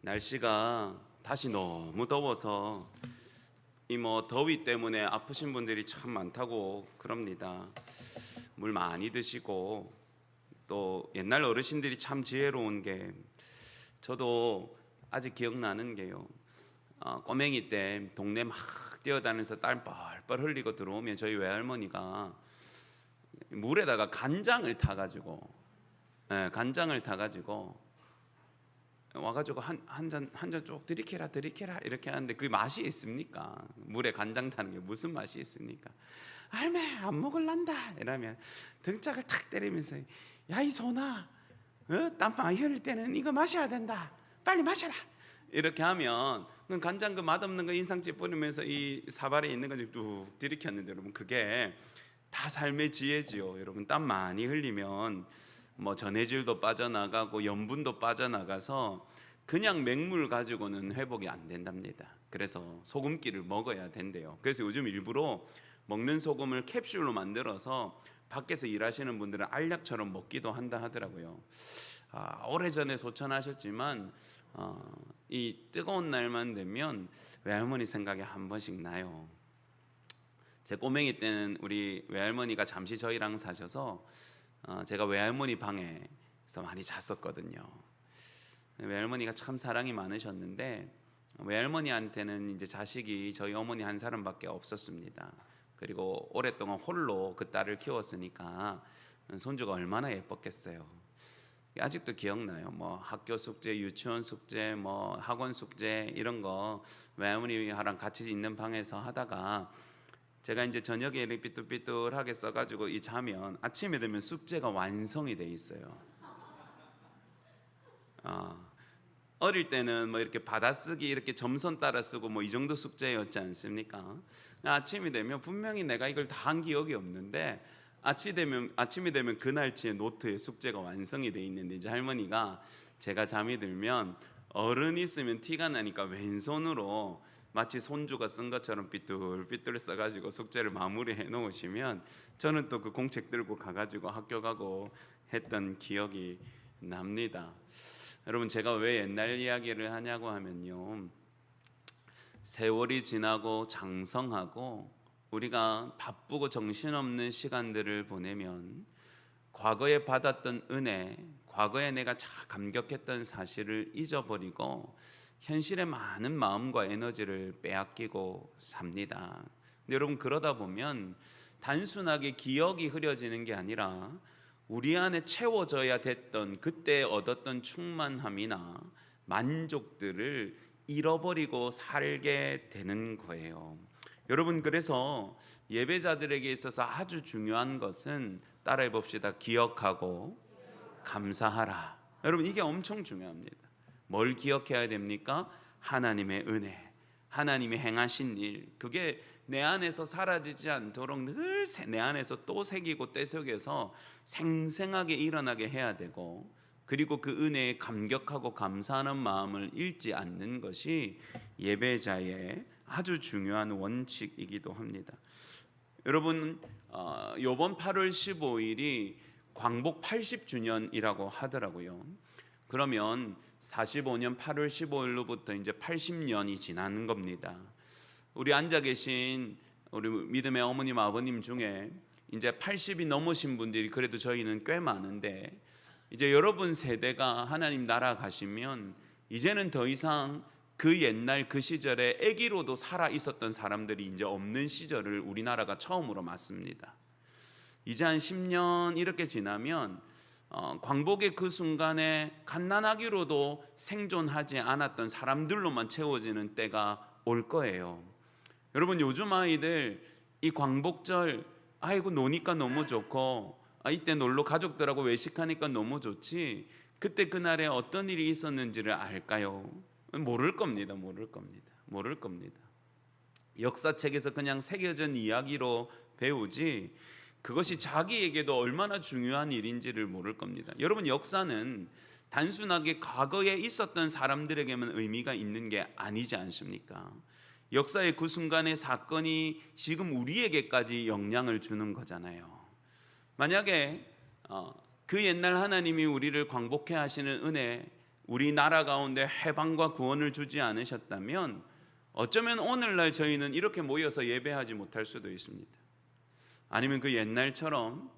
날씨가 다시 너무 더워서 이 더위 때문에 아프신 분들이 참 많다고 그럽니다. 물 많이 드시고 또 옛날 어르신들이 참 지혜로운 게, 저도 아직 기억나는 게요. 꼬맹이 때 동네 막 뛰어다니면서 땀 뻘뻘 흘리고 들어오면 저희 외할머니가 물에다가 간장을 타가지고 와가지고 한 잔 쭉 들이켜라 이렇게 하는데 그 맛이 있습니까? 물에 간장 타는 게 무슨 맛이 있습니까? 할매 안 먹을란다 이러면 등짝을 탁 때리면서, 야 이 소나, 땀 많이 흘릴 때는 이거 마셔야 된다, 빨리 마셔라, 이렇게 하면 간장 그 맛없는 거 인상찌 뿌리면서 이 사발에 있는 거 쭉 들이켰는데, 여러분 그게 다 삶의 지혜지요. 여러분 땀 많이 흘리면 전해질도 빠져나가고 염분도 빠져나가서 그냥 맹물 가지고는 회복이 안 된답니다. 그래서 소금기를 먹어야 된대요. 그래서 요즘 일부러 먹는 소금을 캡슐로 만들어서 밖에서 일하시는 분들은 알약처럼 먹기도 한다 하더라고요. 오래전에 소천하셨지만 이 뜨거운 날만 되면 외할머니 생각이 한 번씩 나요. 제 꼬맹이 때는 우리 외할머니가 잠시 저희랑 사셔서 제가 외할머니 방에서 많이 잤었거든요. 외할머니가 참 사랑이 많으셨는데, 외할머니한테는 이제 자식이 저희 어머니 한 사람밖에 없었습니다. 그리고 오랫동안 홀로 그 딸을 키웠으니까 손주가 얼마나 예뻤겠어요. 아직도 기억나요. 학교 숙제, 유치원 숙제, 학원 숙제 이런 거 외할머니랑 같이 있는 방에서 하다가, 제가 이제 저녁에 이렇게 삐뚤삐뚤하게 써가지고 이 자면 아침에 되면 숙제가 완성이 돼 있어요. 어릴 때는 이렇게 받아쓰기 이렇게 점선 따라 쓰고 이 정도 숙제였지 않습니까? 아침이 되면 분명히 내가 이걸 다 한 기억이 없는데, 아침이 되면 그날치의 노트에 숙제가 완성이 돼 있는데, 이제 할머니가 제가 잠이 들면 어른이 있으면 티가 나니까 왼손으로 마치 손주가 쓴 것처럼 삐뚤삐뚤 써가지고 숙제를 마무리해 놓으시면, 저는 또 그 공책 들고 가가지고 학교 가고 했던 기억이 납니다. 여러분 제가 왜 옛날 이야기를 하냐고 하면요, 세월이 지나고 장성하고 우리가 바쁘고 정신없는 시간들을 보내면 과거에 받았던 은혜, 과거에 내가 감격했던 사실을 잊어버리고 현실에 많은 마음과 에너지를 빼앗기고 삽니다. 근데 여러분 그러다 보면 단순하게 기억이 흐려지는 게 아니라 우리 안에 채워져야 됐던 그때 얻었던 충만함이나 만족들을 잃어버리고 살게 되는 거예요. 여러분 그래서 예배자들에게 있어서 아주 중요한 것은, 따라해 봅시다. 기억하고 감사하라. 여러분 이게 엄청 중요합니다. 뭘 기억해야 됩니까? 하나님의 은혜, 하나님이 행하신 일, 그게 내 안에서 사라지지 않도록 늘 내 안에서 또 새기고 떼새겨서 생생하게 일어나게 해야 되고, 그리고 그 은혜에 감격하고 감사하는 마음을 잃지 않는 것이 예배자의 아주 중요한 원칙이기도 합니다. 여러분 이번 8월 15일이 광복 80주년이라고 하더라고요. 그러면 45년 8월 15일로부터 이제 80년이 지난 겁니다. 우리 앉아 계신 우리 믿음의 어머님 아버님 중에 이제 80이 넘으신 분들이 그래도 저희는 꽤 많은데, 이제 여러분 세대가 하나님 나라 가시면 이제는 더 이상 그 옛날 그 시절에 아기로도 살아 있었던 사람들이 이제 없는 시절을 우리나라가 처음으로 맞습니다. 이제 한 10년 이렇게 지나면 광복의 그 순간에 갓난아기로도 생존하지 않았던 사람들로만 채워지는 때가 올 거예요. 여러분 요즘 아이들 이 광복절 아이고 노니까 너무 좋고, 이때 놀러 가족들하고 외식하니까 너무 좋지, 그때 그날에 어떤 일이 있었는지를 알까요? 모를 겁니다. 역사책에서 그냥 새겨진 이야기로 배우지, 그것이 자기에게도 얼마나 중요한 일인지를 모를 겁니다. 여러분 역사는 단순하게 과거에 있었던 사람들에게만 의미가 있는 게 아니지 않습니까? 역사의 그 순간의 사건이 지금 우리에게까지 영향을 주는 거잖아요. 만약에 그 옛날 하나님이 우리를 광복해 하시는 은혜, 우리나라 가운데 해방과 구원을 주지 않으셨다면 어쩌면 오늘날 저희는 이렇게 모여서 예배하지 못할 수도 있습니다. 아니면 그 옛날처럼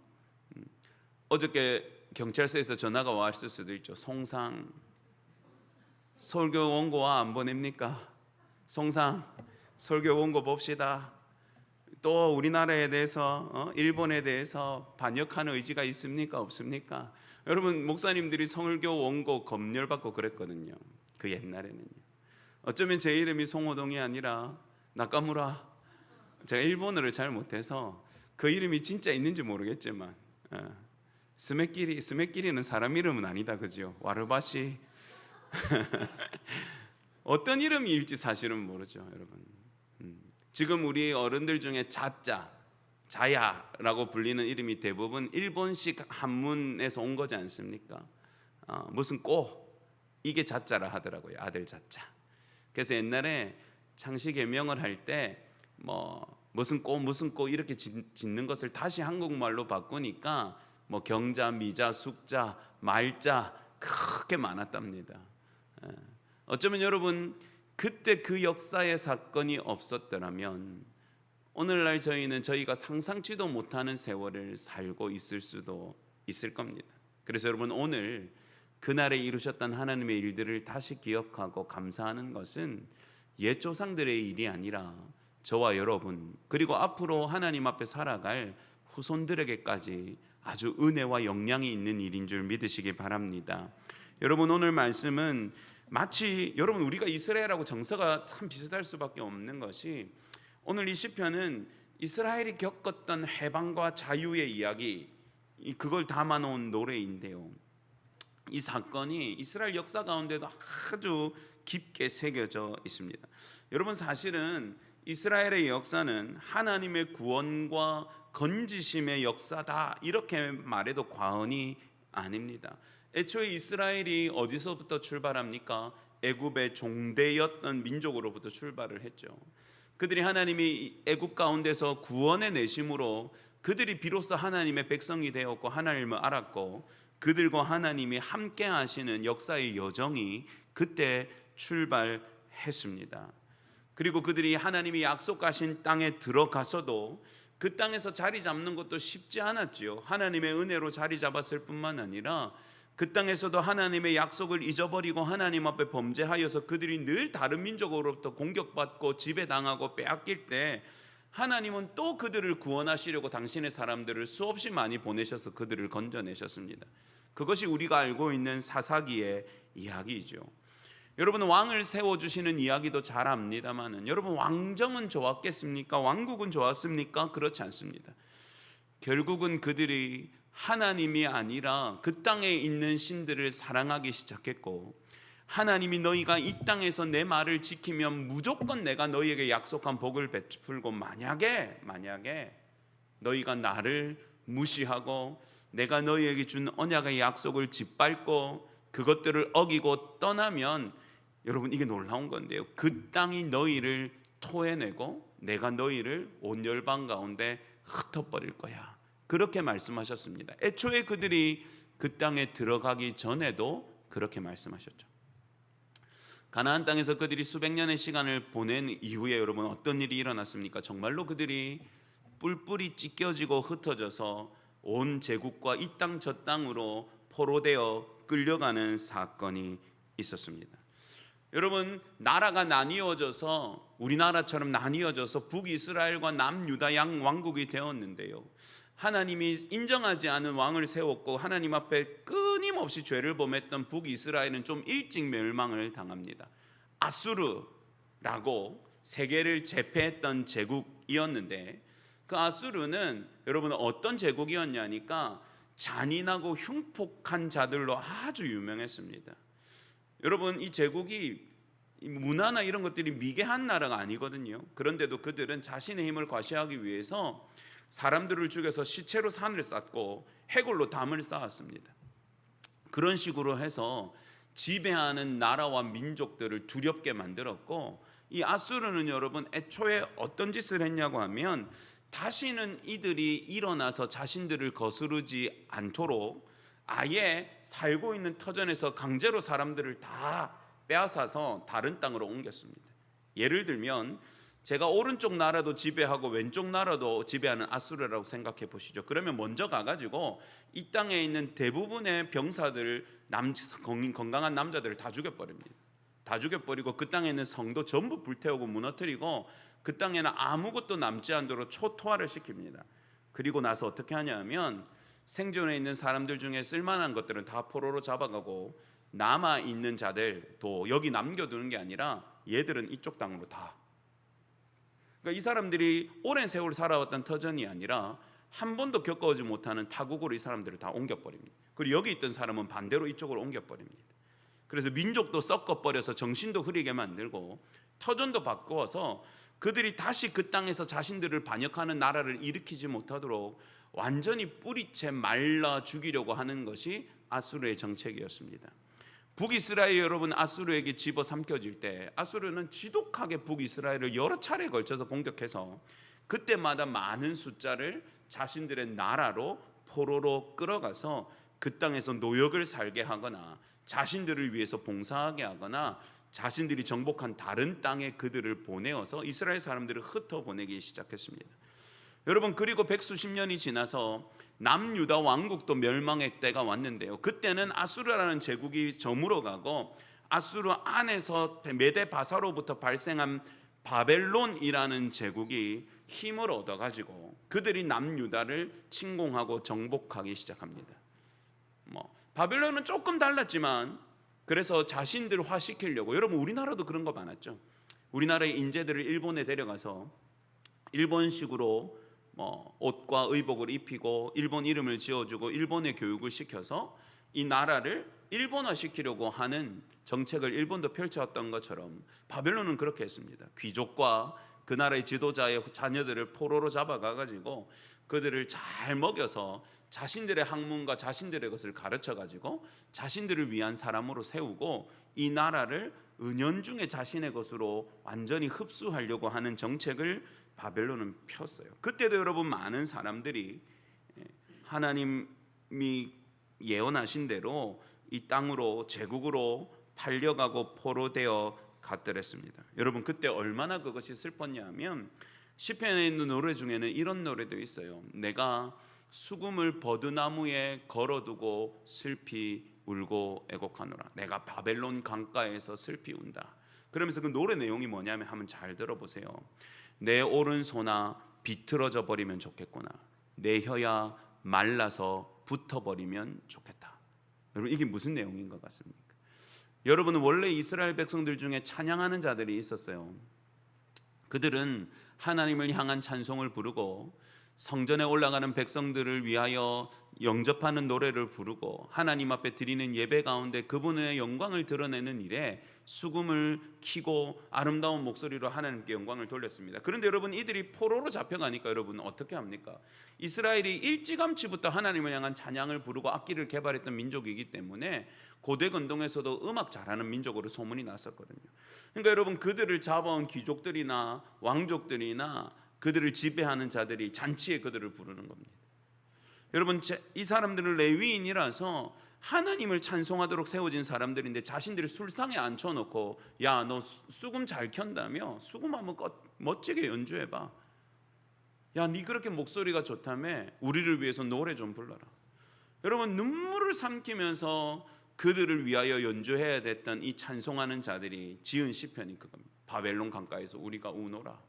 어저께 경찰서에서 전화가 왔을 수도 있죠. 송상 설교 원고와 안 보냅니까? 송상 설교 원고 봅시다. 또 우리나라에 대해서 일본에 대해서 반역하는 의지가 있습니까? 없습니까? 여러분 목사님들이 설교 원고 검열받고 그랬거든요. 그 옛날에는요. 어쩌면 제 이름이 송호동이 아니라 나카무라. 제가 일본어를 잘 못해서 그 이름이 진짜 있는지 모르겠지만 스메끼리는 사람 이름은 아니다, 그죠? 와르바시 어떤 이름일지 사실은 모르죠, 여러분. 지금 우리 어른들 중에 자야라고 불리는 이름이 대부분 일본식 한문에서 온 거지 않습니까? 무슨 꼬 이게 자자라 하더라고요. 아들 자자. 그래서 옛날에 창씨 개명을 할 때 무슨 꼬 이렇게 짓는 것을 다시 한국말로 바꾸니까 경자, 미자, 숙자, 말자 그렇게 많았답니다. 어쩌면 여러분 그때 그 역사의 사건이 없었더라면 오늘날 저희가 상상치도 못하는 세월을 살고 있을 수도 있을 겁니다. 그래서 여러분 오늘 그날에 이루셨던 하나님의 일들을 다시 기억하고 감사하는 것은 옛 조상들의 일이 아니라 저와 여러분 그리고 앞으로 하나님 앞에 살아갈 후손들에게까지 아주 은혜와 영향이 있는 일인 줄 믿으시기 바랍니다. 여러분 오늘 말씀은 마치 여러분 우리가 이스라엘하고 정서가 참 비슷할 수밖에 없는 것이 오늘 이 시편은 이스라엘이 겪었던 해방과 자유의 이야기 그걸 담아놓은 노래인데요. 이 사건이 이스라엘 역사 가운데도 아주 깊게 새겨져 있습니다. 여러분 사실은 이스라엘의 역사는 하나님의 구원과 건지심의 역사다 이렇게 말해도 과언이 아닙니다. 애초에 이스라엘이 어디서부터 출발합니까? 애굽의 종대였던 민족으로부터 출발을 했죠. 그들이 하나님이 애굽 가운데서 구원의 내심으로 그들이 비로소 하나님의 백성이 되었고 하나님을 알았고 그들과 하나님이 함께 하시는 역사의 여정이 그때 출발했습니다. 그리고 그들이 하나님이 약속하신 땅에 들어가서도 그 땅에서 자리 잡는 것도 쉽지 않았지요. 하나님의 은혜로 자리 잡았을 뿐만 아니라 그 땅에서도 하나님의 약속을 잊어버리고 하나님 앞에 범죄하여서 그들이 늘 다른 민족으로부터 공격받고 지배당하고 빼앗길 때 하나님은 또 그들을 구원하시려고 당신의 사람들을 수없이 많이 보내셔서 그들을 건져내셨습니다. 그것이 우리가 알고 있는 사사기의 이야기이죠. 여러분 왕을 세워주시는 이야기도 잘 압니다만은 여러분 왕정은 좋았겠습니까? 왕국은 좋았습니까? 그렇지 않습니다. 결국은 그들이 하나님이 아니라 그 땅에 있는 신들을 사랑하기 시작했고 하나님이 너희가 이 땅에서 내 말을 지키면 무조건 내가 너희에게 약속한 복을 베풀고 만약에 너희가 나를 무시하고 내가 너희에게 준 언약의 약속을 짓밟고 그것들을 어기고 떠나면 여러분 이게 놀라운 건데요. 그 땅이 너희를 토해내고 내가 너희를 온 열방 가운데 흩어버릴 거야. 그렇게 말씀하셨습니다. 애초에 그들이 그 땅에 들어가기 전에도 그렇게 말씀하셨죠. 가나안 땅에서 그들이 수백 년의 시간을 보낸 이후에 여러분 어떤 일이 일어났습니까? 정말로 그들이 뿔뿔이 찢겨지고 흩어져서 온 제국과 이 땅 저 땅으로 포로되어 끌려가는 사건이 있었습니다. 여러분 나라가 나뉘어져서 우리나라처럼 나뉘어져서 북이스라엘과 남유다 양 왕국이 되었는데요. 하나님이 인정하지 않은 왕을 세웠고 하나님 앞에 끊임없이 죄를 범했던 북이스라엘은 좀 일찍 멸망을 당합니다. 아수르라고 세계를 제패했던 제국이었는데 그 아수르는 여러분 어떤 제국이었냐니까 잔인하고 흉폭한 자들로 아주 유명했습니다. 여러분 이 제국이 문화나 이런 것들이 미개한 나라가 아니거든요. 그런데도 그들은 자신의 힘을 과시하기 위해서 사람들을 죽여서 시체로 산을 쌓고 해골로 담을 쌓았습니다. 그런 식으로 해서 지배하는 나라와 민족들을 두렵게 만들었고 이 아수르는 여러분 애초에 어떤 짓을 했냐고 하면 다시는 이들이 일어나서 자신들을 거스르지 않도록 아예 살고 있는 터전에서 강제로 사람들을 다 빼앗아서 다른 땅으로 옮겼습니다. 예를 들면 제가 오른쪽 나라도 지배하고 왼쪽 나라도 지배하는 아수르라고 생각해 보시죠. 그러면 먼저 가가지고 이 땅에 있는 대부분의 병사들, 건강한 남자들을 다 죽여버립니다. 다 죽여버리고 그 땅에 있는 성도 전부 불태우고 무너뜨리고 그 땅에는 아무것도 남지 않도록 초토화를 시킵니다. 그리고 나서 어떻게 하냐면 생존해 있는 사람들 중에 쓸만한 것들은 다 포로로 잡아가고 남아 있는 자들도 여기 남겨두는 게 아니라 얘들은 이쪽 땅으로 다. 그러니까 이 사람들이 오랜 세월 살아왔던 터전이 아니라 한 번도 겪어오지 못하는 타국으로 이 사람들을 다 옮겨버립니다. 그리고 여기 있던 사람은 반대로 이쪽으로 옮겨버립니다. 그래서 민족도 섞어버려서 정신도 흐리게 만들고 터전도 바꾸어서 그들이 다시 그 땅에서 자신들을 반역하는 나라를 일으키지 못하도록 완전히 뿌리채 말라 죽이려고 하는 것이 아수르의 정책이었습니다. 북이스라엘 여러분 아수르에게 집어삼켜질 때 아수르는 지독하게 북이스라엘을 여러 차례에 걸쳐서 공격해서 그때마다 많은 숫자를 자신들의 나라로 포로로 끌어가서 그 땅에서 노역을 살게 하거나 자신들을 위해서 봉사하게 하거나 자신들이 정복한 다른 땅에 그들을 보내어서 이스라엘 사람들을 흩어보내기 시작했습니다. 여러분, 그리고 백수십 년이 지나서 남유다 왕국도 멸망의 때가 왔는데요. 그때는 아수르라는 제국이 저물어가고 아수르 안에서 메데 바사로부터 발생한 바벨론이라는 제국이 힘을 얻어가지고 그들이 남유다를 침공하고 정복하기 시작합니다. 바벨론은 조금 달랐지만 그래서 자신들화 시키려고, 여러분 우리나라도 그런 거 많았죠. 우리나라의 인재들을 일본에 데려가서 일본식으로 옷과 의복을 입히고 일본 이름을 지어주고 일본의 교육을 시켜서 이 나라를 일본화 시키려고 하는 정책을 일본도 펼쳐왔던 것처럼 바벨론은 그렇게 했습니다. 귀족과 그 나라의 지도자의 자녀들을 포로로 잡아가가지고 그들을 잘 먹여서 자신들의 학문과 자신들의 것을 가르쳐가지고 자신들을 위한 사람으로 세우고 이 나라를 은연중에 자신의 것으로 완전히 흡수하려고 하는 정책을 바벨론은 폈어요. 그때도 여러분 많은 사람들이 하나님이 예언하신 대로 이 땅으로 제국으로 팔려가고 포로되어 갔더랬습니다. 여러분 그때 얼마나 그것이 슬펐냐면 시편에 있는 노래 중에는 이런 노래도 있어요. 내가 수금을 버드나무에 걸어두고 슬피 울고 애곡하노라. 내가 바벨론 강가에서 슬피 운다. 그러면서 그 노래 내용이 뭐냐면 한번 잘 들어보세요. 내 오른손아 비틀어져 버리면 좋겠구나. 내 혀야 말라서 붙어버리면 좋겠다. 여러분 이게 무슨 내용인 것 같습니까? 여러분은 원래 이스라엘 백성들 중에 찬양하는 자들이 있었어요. 그들은 하나님을 향한 찬송을 부르고 성전에 올라가는 백성들을 위하여 영접하는 노래를 부르고 하나님 앞에 드리는 예배 가운데 그분의 영광을 드러내는 일에 수금을 키고 아름다운 목소리로 하나님께 영광을 돌렸습니다. 그런데 여러분 이들이 포로로 잡혀가니까 여러분 어떻게 합니까? 이스라엘이 일찌감치부터 하나님을 향한 찬양을 부르고 악기를 개발했던 민족이기 때문에 고대 근동에서도 음악 잘하는 민족으로 소문이 났었거든요. 그러니까 여러분 그들을 잡아온 귀족들이나 왕족들이나 그들을 지배하는 자들이 잔치에 그들을 부르는 겁니다. 여러분 이 사람들은 레위인이라서 하나님을 찬송하도록 세워진 사람들인데 자신들이 술상에 앉혀놓고 야 너 수금 잘 켠다며? 수금 한번 멋지게 연주해봐. 야 니 그렇게 목소리가 좋다며? 우리를 위해서 노래 좀 불러라. 여러분 눈물을 삼키면서 그들을 위하여 연주해야 됐던 이 찬송하는 자들이 지은 시편이 그겁니다. 바벨론 강가에서 우리가 우노라.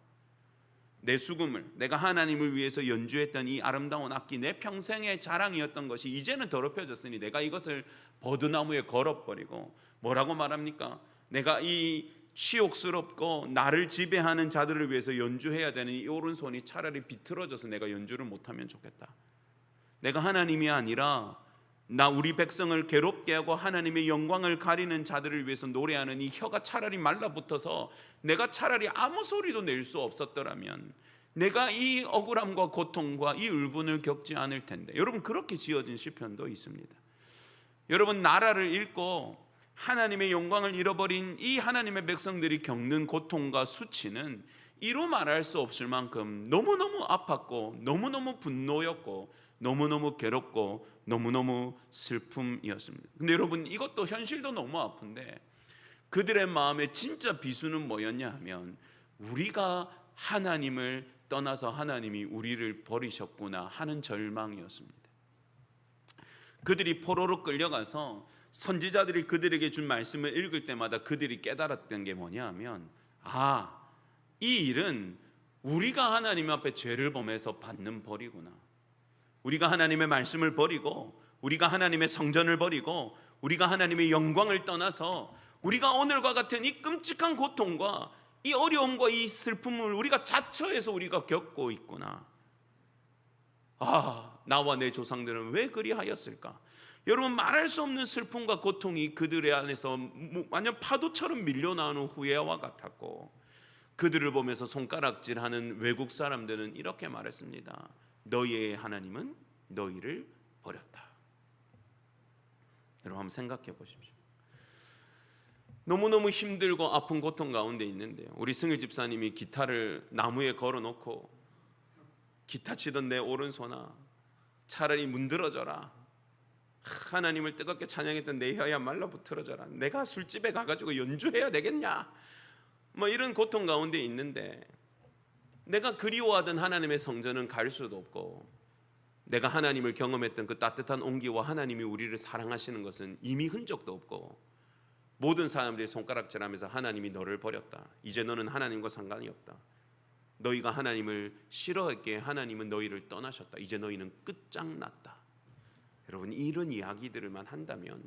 내 수금을 내가 하나님을 위해서 연주했던 이 아름다운 악기, 내 평생의 자랑이었던 것이 이제는 더럽혀졌으니 내가 이것을 버드나무에 걸어버리고 뭐라고 말합니까? 내가 이 치욕스럽고 나를 지배하는 자들을 위해서 연주해야 되는 이 오른손이 차라리 비틀어져서 내가 연주를 못하면 좋겠다. 내가 하나님이 아니라 나 우리 백성을 괴롭게 하고 하나님의 영광을 가리는 자들을 위해서 노래하는 이 혀가 차라리 말라붙어서 내가 차라리 아무 소리도 낼 수 없었더라면 내가 이 억울함과 고통과 이 울분을 겪지 않을 텐데. 여러분 그렇게 지어진 시편도 있습니다. 여러분 나라를 잃고 하나님의 영광을 잃어버린 이 하나님의 백성들이 겪는 고통과 수치는 이루 말할 수 없을 만큼 너무너무 아팠고 너무너무 분노였고 너무너무 괴롭고 너무너무 슬픔이었습니다. 근데 여러분, 이것도 현실도 너무 아픈데 그들의 마음의 진짜 비수는 뭐였냐 하면 우리가 하나님을 떠나서 하나님이 우리를 버리셨구나 하는 절망이었습니다. 그들이 포로로 끌려가서 선지자들이 그들에게 준 말씀을 읽을 때마다 그들이 깨달았던 게 뭐냐 하면, 이 일은 우리가 하나님 앞에 죄를 범해서 받는 벌이구나. 우리가 하나님의 말씀을 버리고 우리가 하나님의 성전을 버리고 우리가 하나님의 영광을 떠나서 우리가 오늘과 같은 이 끔찍한 고통과 이 어려움과 이 슬픔을 우리가 자처해서 우리가 겪고 있구나. 나와 내 조상들은 왜 그리하였을까? 여러분, 말할 수 없는 슬픔과 고통이 그들의 안에서 완전 파도처럼 밀려나오는 후회와 같았고, 그들을 보면서 손가락질하는 외국 사람들은 이렇게 말했습니다. 너희의 하나님은 너희를 버렸다. 여러분, 한번 생각해 보십시오. 너무너무 힘들고 아픈 고통 가운데 있는데요, 우리 승일 집사님이 기타를 나무에 걸어놓고 기타 치던 내 오른손아 차라리 문드러져라, 하나님을 뜨겁게 찬양했던 내 혀야 말라붙어져라, 내가 술집에 가가지고 연주해야 되겠냐, 이런 고통 가운데 있는데 내가 그리워하던 하나님의 성전은 갈 수도 없고, 내가 하나님을 경험했던 그 따뜻한 온기와 하나님이 우리를 사랑하시는 것은 이미 흔적도 없고, 모든 사람들이 손가락질하면서 하나님이 너를 버렸다, 이제 너는 하나님과 상관이 없다, 너희가 하나님을 싫어했기에 하나님은 너희를 떠나셨다, 이제 너희는 끝장났다. 여러분, 이런 이야기들만 한다면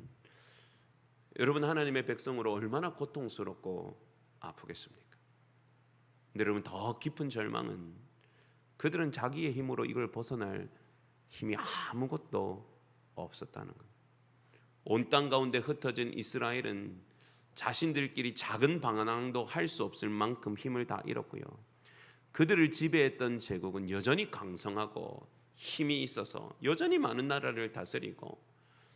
여러분, 하나님의 백성으로 얼마나 고통스럽고 아프겠습니까? 근데 여러분, 더 깊은 절망은 그들은 자기의 힘으로 이걸 벗어날 힘이 아무것도 없었다는 겁니다. 온 땅 가운데 흩어진 이스라엘은 자신들끼리 작은 방황도 할 수 없을 만큼 힘을 다 잃었고요, 그들을 지배했던 제국은 여전히 강성하고 힘이 있어서 여전히 많은 나라를 다스리고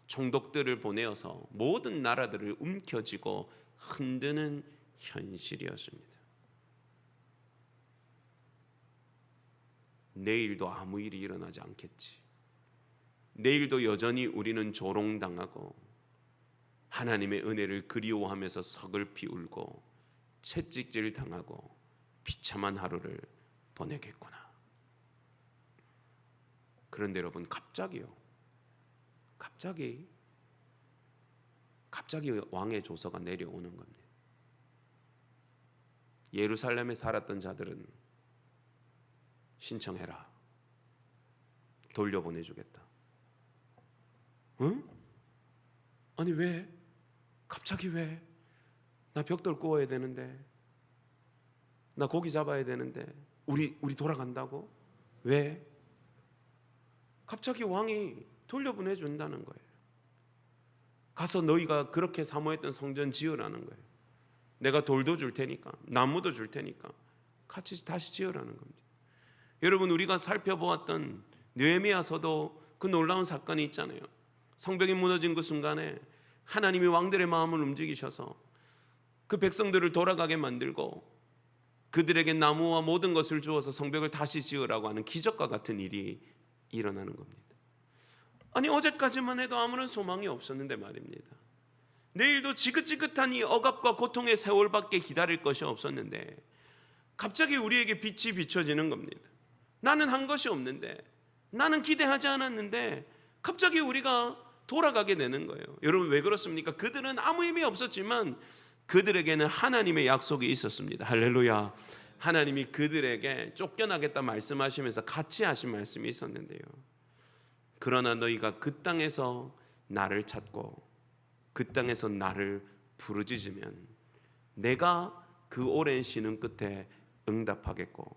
총독들을 보내어서 모든 나라들을 움켜쥐고 흔드는 현실이었습니다. 내일도 아무 일이 일어나지 않겠지, 내일도 여전히 우리는 조롱당하고 하나님의 은혜를 그리워하면서 서글피 울고 채찍질 당하고 비참한 하루를 보내겠구나. 그런데 여러분, 갑자기 왕의 조서가 내려오는 겁니다. 예루살렘에 살았던 자들은 신청해라, 돌려보내주겠다. 응? 아니 왜? 갑자기 왜? 나 벽돌 구워야 되는데, 나 고기 잡아야 되는데, 우리 돌아간다고? 왜? 갑자기 왕이 돌려보내준다는 거예요. 가서 너희가 그렇게 사모했던 성전 지으라는 거예요. 내가 돌도 줄 테니까, 나무도 줄 테니까 같이 다시 지으라는 겁니다. 여러분, 우리가 살펴보았던 느헤미야서도 그 놀라운 사건이 있잖아요. 성벽이 무너진 그 순간에 하나님이 왕들의 마음을 움직이셔서 그 백성들을 돌아가게 만들고 그들에게 나무와 모든 것을 주어서 성벽을 다시 지으라고 하는 기적과 같은 일이 일어나는 겁니다. 아니, 어제까지만 해도 아무런 소망이 없었는데 말입니다. 내일도 지긋지긋한 이 억압과 고통의 세월밖에 기다릴 것이 없었는데 갑자기 우리에게 빛이 비춰지는 겁니다. 나는 한 것이 없는데, 나는 기대하지 않았는데 갑자기 우리가 돌아가게 되는 거예요. 여러분, 왜 그렇습니까? 그들은 아무 힘이 없었지만 그들에게는 하나님의 약속이 있었습니다. 할렐루야. 하나님이 그들에게 쫓겨나겠다 말씀하시면서 같이 하신 말씀이 있었는데요, 그러나 너희가 그 땅에서 나를 찾고 그 땅에서 나를 부르짖으면 내가 그 오랜 쉬는 끝에 응답하겠고,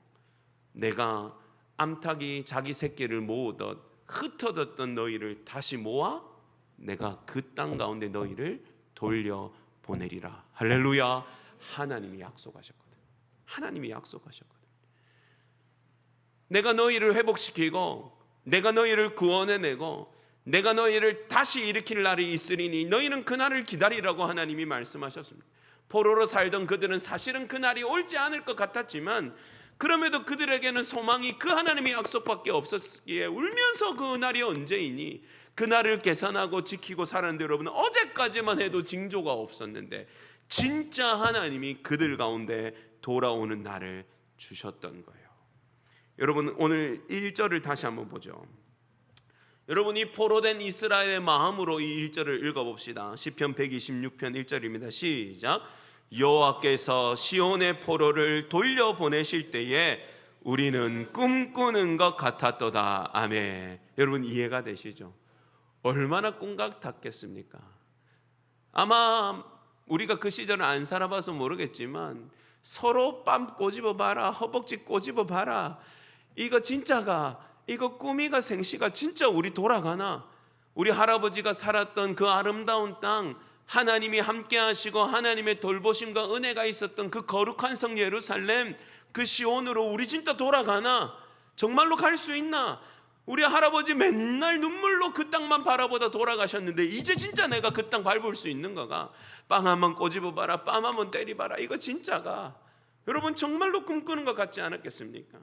내가 암탉이 자기 새끼를 모으듯 흩어졌던 너희를 다시 모아 내가 그 땅 가운데 너희를 돌려보내리라. 할렐루야. 하나님이 약속하셨거든. 하나님이 약속하셨거든. 내가 너희를 회복시키고 내가 너희를 구원해내고 내가 너희를 다시 일으킬 날이 있으리니 너희는 그 날을 기다리라고 하나님이 말씀하셨습니다. 포로로 살던 그들은 사실은 그날이 올지 않을 것 같았지만 그럼에도 그들에게는 소망이 그 하나님의 약속밖에 없었기에 울면서 그 날이 언제이니 그날을 계산하고 지키고 살았는데 여러분, 어제까지만 해도 징조가 없었는데 진짜 하나님이 그들 가운데 돌아오는 날을 주셨던 거예요. 여러분, 오늘 1절을 다시 한번 보죠. 여러분, 이 포로된 이스라엘의 마음으로 이 1절을 읽어봅시다. 시편 126편 1절입니다. 시작. 여호와께서 시온의 포로를 돌려보내실 때에 우리는 꿈꾸는 것 같았도다. 아멘. 여러분, 이해가 되시죠? 얼마나 꿈 같았겠습니까? 아마 우리가 그 시절을 안 살아봐서 모르겠지만 서로 뺨 꼬집어 봐라, 허벅지 꼬집어 봐라, 이거 진짜가, 이거 꿈이가 생시가 진짜 우리 돌아가나? 우리 할아버지가 살았던 그 아름다운 땅, 하나님이 함께 하시고 하나님의 돌보심과 은혜가 있었던 그 거룩한 성 예루살렘, 그 시온으로 우리 진짜 돌아가나? 정말로 갈 수 있나? 우리 할아버지 맨날 눈물로 그 땅만 바라보다 돌아가셨는데 이제 진짜 내가 그 땅 밟을 수 있는 거가? 빵 한번 꼬집어 봐라, 뺨 한번 때리봐라, 이거 진짜가? 여러분, 정말로 꿈꾸는 것 같지 않았겠습니까?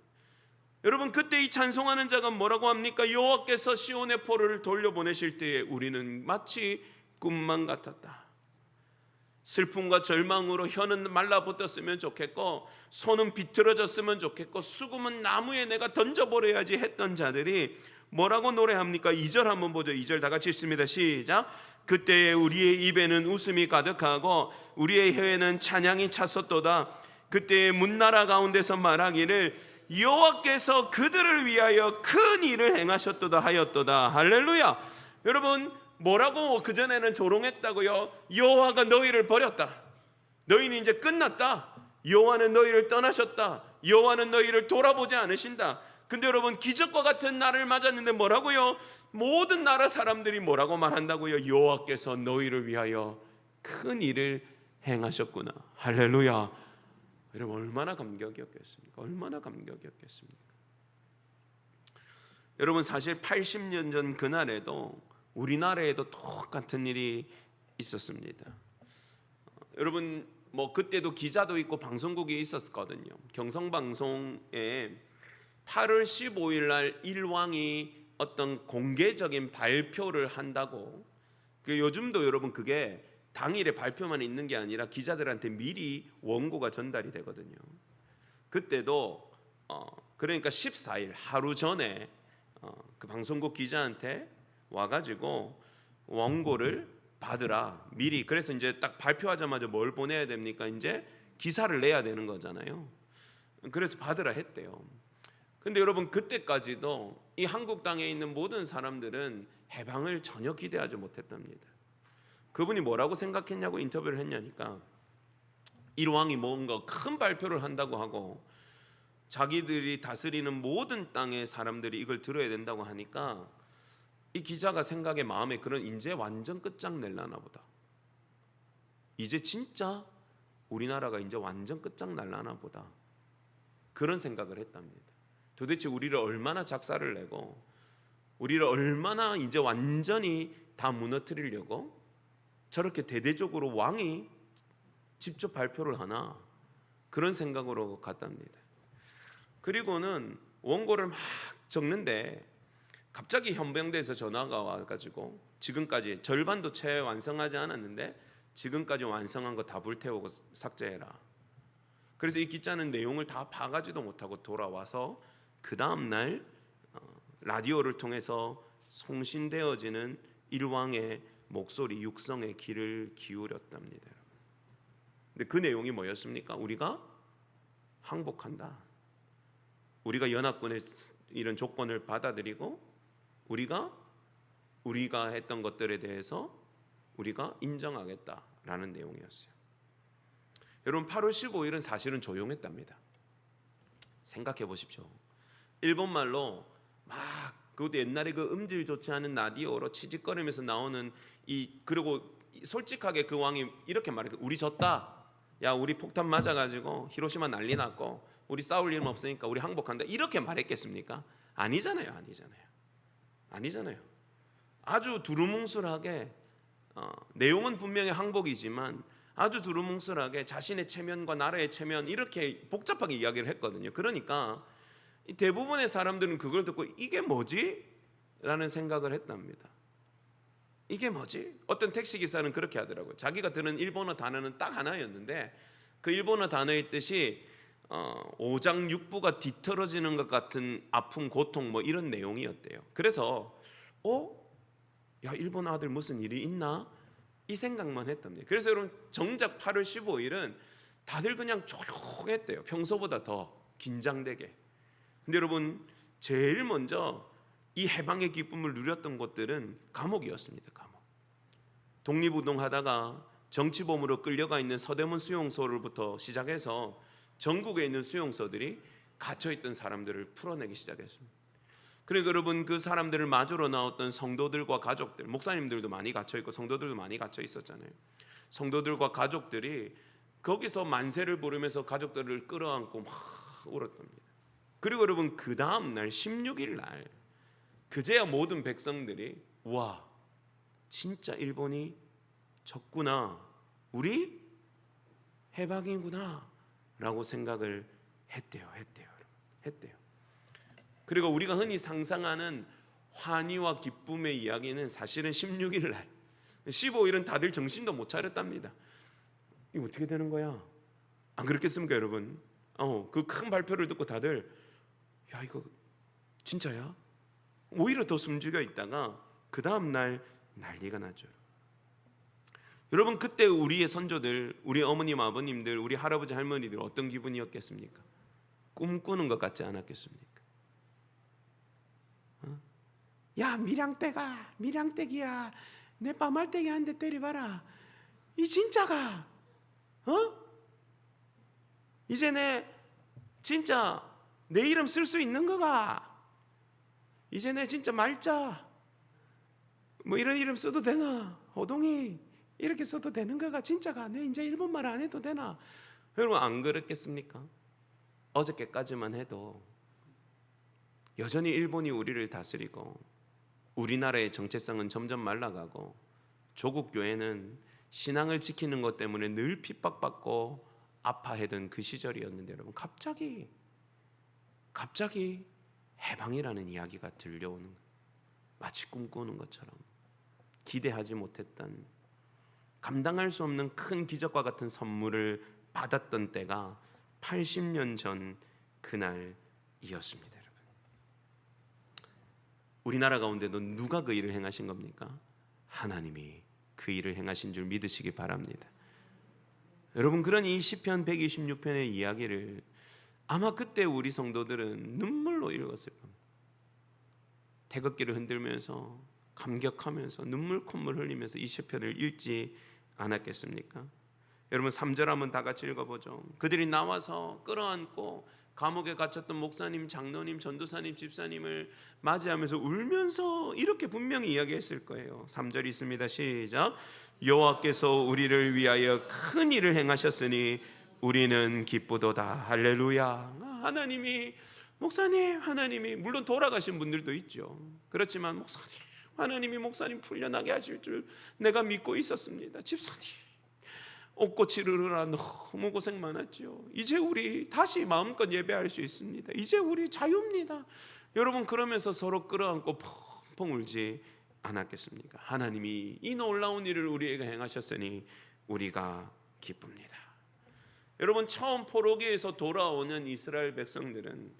여러분, 그때 이 찬송하는 자가 뭐라고 합니까? 여호와께서 시온의 포로를 돌려보내실 때에 우리는 마치 꿈만 같았다. 슬픔과 절망으로 혀는 말라붙었으면 좋겠고 손은 비틀어졌으면 좋겠고 수금은 나무에 내가 던져버려야지 했던 자들이 뭐라고 노래합니까? 2절 한번 보죠. 2절 다 같이 읽습니다. 시작. 그때에 우리의 입에는 웃음이 가득하고 우리의 혀에는 찬양이 찼었도다. 그때에 문나라 가운데서 말하기를 여호와께서 그들을 위하여 큰 일을 행하셨도다 하였도다. 할렐루야. 여러분, 뭐라고 그전에는 조롱했다고요? 여호와가 너희를 버렸다. 너희는 이제 끝났다. 여호와는 너희를 떠나셨다. 여호와는 너희를 돌아보지 않으신다. 근데 여러분, 기적과 같은 날을 맞았는데 뭐라고요? 모든 나라 사람들이 뭐라고 말한다고요? 여호와께서 너희를 위하여 큰 일을 행하셨구나. 할렐루야. 여러분, 얼마나 감격이었겠습니까? 얼마나 감격이었겠습니까? 여러분, 사실 80년 전 그날에도 우리나라에도 똑같은 일이 있었습니다. 여러분, 뭐 그때도 기자도 있고 방송국이 있었거든요. 경성방송에 8월 15일 날 일왕이 어떤 공개적인 발표를 한다고, 요즘도 여러분 그게 당일에 발표만 있는 게 아니라 기자들한테 미리 원고가 전달이 되거든요. 그때도 그러니까 14일 하루 전에 그 방송국 기자한테 와가지고 원고를 받으라 미리. 그래서 이제 딱 발표하자마자 뭘 보내야 됩니까? 이제 기사를 내야 되는 거잖아요. 그래서 받으라 했대요. 근데 여러분, 그때까지도 이 한국 땅에 있는 모든 사람들은 해방을 전혀 기대하지 못했답니다. 그분이 뭐라고 생각했냐고 인터뷰를 했냐니까, 일왕이 뭔가 큰 발표를 한다고 하고 자기들이 다스리는 모든 땅의 사람들이 이걸 들어야 된다고 하니까 이 기자가 생각에 마음에 그런, 이제 완전 끝장낼라나 보다, 이제 진짜 우리나라가 이제 완전 끝장날라나 보다, 그런 생각을 했답니다. 도대체 우리를 얼마나 작사를 내고 우리를 얼마나 이제 완전히 다 무너뜨리려고 저렇게 대대적으로 왕이 직접 발표를 하나, 그런 생각으로 갔답니다. 그리고는 원고를 막 적는데 갑자기 현병대에서 전화가 와가지고 지금까지 절반도 채 완성하지 않았는데 지금까지 완성한 거 다 불태우고 삭제해라. 그래서 이 기자는 내용을 다 봐가지도 못하고 돌아와서 그 다음날 라디오를 통해서 송신되어지는 일왕의 목소리, 육성의 귀를 기울였답니다. 근데 그 내용이 뭐였습니까? 우리가 항복한다. 우리가 연합군의 이런 조건을 받아들이고 우리가 했던 것들에 대해서 우리가 인정하겠다라는 내용이었어요. 여러분, 8월 15일은 사실은 조용했답니다. 생각해 보십시오. 일본 말로 막, 그것도 옛날에 그 음질 좋지 않은 라디오로 치직거리면서 나오는 그리고 솔직하게 그 왕이 이렇게 말했어요. 우리 졌다. 야, 우리 폭탄 맞아가지고 히로시마 난리 났고 우리 싸울 일은 없으니까 우리 항복한다. 이렇게 말했겠습니까? 아니잖아요. 아주 두루뭉술하게 내용은 분명히 항복이지만 아주 두루뭉술하게 자신의 체면과 나라의 체면 이렇게 복잡하게 이야기를 했거든요. 그러니까 대부분의 사람들은 그걸 듣고 이게 뭐지? 라는 생각을 했답니다. 이게 뭐지? 어떤 택시기사는 그렇게 하더라고요. 자기가 들은 일본어 단어는 딱 하나였는데 그 일본어 단어의 뜻이 오장육부가 뒤틀어지는 것 같은 아픔, 고통 뭐 이런 내용이었대요. 그래서 야, 일본 아들 무슨 일이 있나? 이 생각만 했답니다. 그래서 여러분 정작 8월 15일은 다들 그냥 조용했대요. 평소보다 더 긴장되게. 근데 여러분 제일 먼저 이 해방의 기쁨을 누렸던 곳들은 감옥이었습니다. 감옥. 독립운동하다가 정치범으로 끌려가 있는 서대문 수용소로부터 시작해서 전국에 있는 수용소들이 갇혀있던 사람들을 풀어내기 시작했습니다. 그리고 여러분 그 사람들을 맞으러 나왔던 성도들과 가족들, 목사님들도 많이 갇혀있고 성도들도 많이 갇혀 있었잖아요. 성도들과 가족들이 거기서 만세를 부르면서 가족들을 끌어안고 막 울었답니다. 그리고 여러분 그 다음 날 16일 날 그제야 모든 백성들이 와 진짜 일본이 졌구나, 우리 해방이구나 라고 생각을 했대요. 그리고 우리가 흔히 상상하는 환희와 기쁨의 이야기는 사실은 16일 날, 15일은 다들 정신도 못 차렸답니다. 이거 어떻게 되는 거야? 안 그렇겠습니까 여러분? 그 큰 발표를 듣고 다들 야 이거 진짜야? 오히려 더 숨죽여 있다가 그 다음 날 난리가 나죠. 여러분 그때 우리의 선조들, 우리 어머님 아버님들, 우리 할아버지 할머니들 어떤 기분이었겠습니까? 꿈꾸는 것 같지 않았겠습니까? 야 밀양떼기야 내 빠말떼기 한 대 때려봐라. 이 진짜가 이제 내 진짜 내 이름 쓸 수 있는 거가? 이제 내 진짜 말자 뭐 이런 이름 써도 되나? 호동이 이렇게 써도 되는 거가? 진짜가 내 이제 일본말 안 해도 되나? 여러분 안 그렇겠습니까? 어저께까지만 해도 여전히 일본이 우리를 다스리고 우리나라의 정체성은 점점 말라가고 조국 교회는 신앙을 지키는 것 때문에 늘 핍박받고 아파하던 그 시절이었는데 여러분 갑자기 해방이라는 이야기가 들려오는 거예요. 마치 꿈꾸는 것처럼 기대하지 못했던 감당할 수 없는 큰 기적과 같은 선물을 받았던 때가 80년 전 그날이었습니다. 여러분. 우리나라 가운데도 누가 그 일을 행하신 겁니까? 하나님이 그 일을 행하신 줄 믿으시기 바랍니다. 여러분 그런 이 시편 126편의 이야기를 아마 그때 우리 성도들은 눈물로 읽었을 겁니다. 태극기를 흔들면서 감격하면서 눈물 콧물 흘리면서 이 시편을 읽지 않았겠습니까? 여러분 3절 한번 다 같이 읽어보죠. 그들이 나와서 끌어안고 감옥에 갇혔던 목사님, 장로님, 전도사님, 집사님을 맞이하면서 울면서 이렇게 분명히 이야기했을 거예요. 3절 있습니다. 시작. 여호와께서 우리를 위하여 큰 일을 행하셨으니 우리는 기쁘도다. 할렐루야. 하나님이 목사님, 하나님이 물론 돌아가신 분들도 있죠. 그렇지만 목사님, 하나님이 목사님 풀려나게 하실 줄 내가 믿고 있었습니다. 집사님 옷꽃 이르르라 너무 고생 많았죠. 이제 우리 다시 마음껏 예배할 수 있습니다. 이제 우리 자유입니다. 여러분 그러면서 서로 끌어안고 펑펑 울지 않았겠습니까? 하나님이 이 놀라운 일을 우리에게 행하셨으니 우리가 기쁩니다. 여러분 처음 포로기에서 돌아오는 이스라엘 백성들은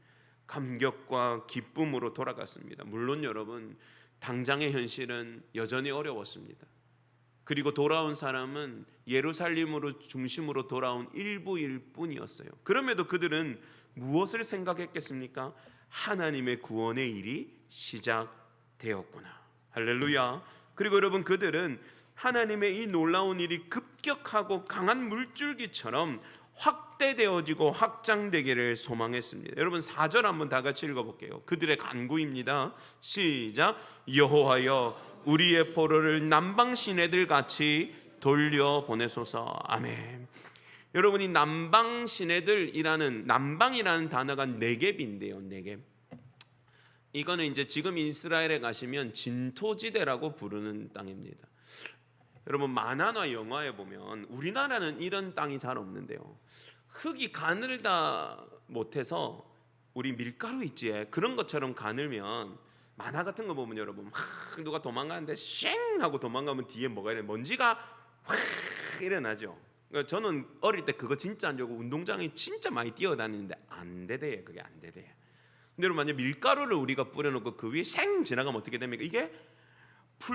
감격과 기쁨으로 돌아갔습니다. 물론 여러분 당장의 현실은 여전히 어려웠습니다. 그리고 돌아온 사람은 예루살렘으로 중심으로 돌아온 일부일 뿐이었어요. 그럼에도 그들은 무엇을 생각했겠습니까? 하나님의 구원의 일이 시작되었구나. 할렐루야. 그리고 여러분 그들은 하나님의 이 놀라운 일이 급격하고 강한 물줄기처럼 확대되어지고 확장되기를 소망했습니다. 여러분 4절 한번 다 같이 읽어볼게요. 그들의 간구입니다. 시작. 여호와여 우리의 포로를 남방 시내들 같이 돌려보내소서. 아멘. 여러분이 남방 시내들이라는 남방이라는 단어가 네겝인데요. 네겝. 이거는 이제 지금 이스라엘에 가시면 진토지대라고 부르는 땅입니다. 여러분 만화나 영화에 보면 우리나라는 이런 땅이 잘 없는데요. 흙이 가늘다 못해서 우리 밀가루 있지 그런 것처럼 가늘면 만화 같은 거 보면 여러분 막 누가 도망가는데 쉥 하고 도망가면 뒤에 뭐가 이래 먼지가 확 일어나죠. 그러니까 저는 어릴 때 그거 진짜 안 좋고 운동장에 진짜 많이 뛰어다니는데 안 되대요. 그게 안 되대요. 근데 여러분 만약 밀가루를 우리가 뿌려놓고 그 위에 생 지나가면 어떻게 됩니까? 이게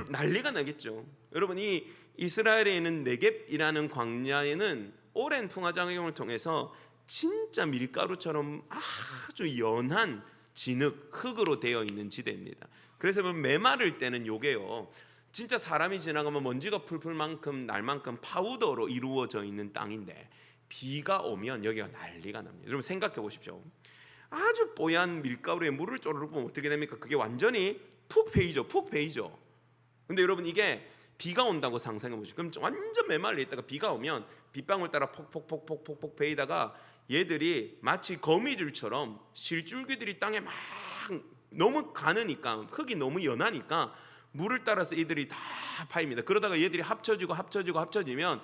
난리가 나겠죠. 여러분 이 이스라엘에 있는 네겝이라는 광야에는 오랜 풍화작용을 통해서 진짜 밀가루처럼 아주 연한 진흙 흙으로 되어 있는 지대입니다. 그래서 메마를 때는 요게요 진짜 사람이 지나가면 먼지가 풀풀 만큼 날 만큼 파우더로 이루어져 있는 땅인데 비가 오면 여기가 난리가 납니다. 여러분 생각해 보십시오. 아주 뽀얀 밀가루에 물을 쪼르륵 보면 어떻게 됩니까? 그게 완전히 푹 패이죠. 푹 패이죠. 근데 여러분 이게 비가 온다고 상상해 보시죠. 그럼 완전 메말라 있다가 비가 오면 빗방울 따라 폭폭폭폭폭폭 베이다가 얘들이 마치 거미줄처럼 실줄기들이 땅에 막 너무 가느니까 흙이 너무 연하니까 물을 따라서 이들이 다 파입니다. 그러다가 얘들이 합쳐지면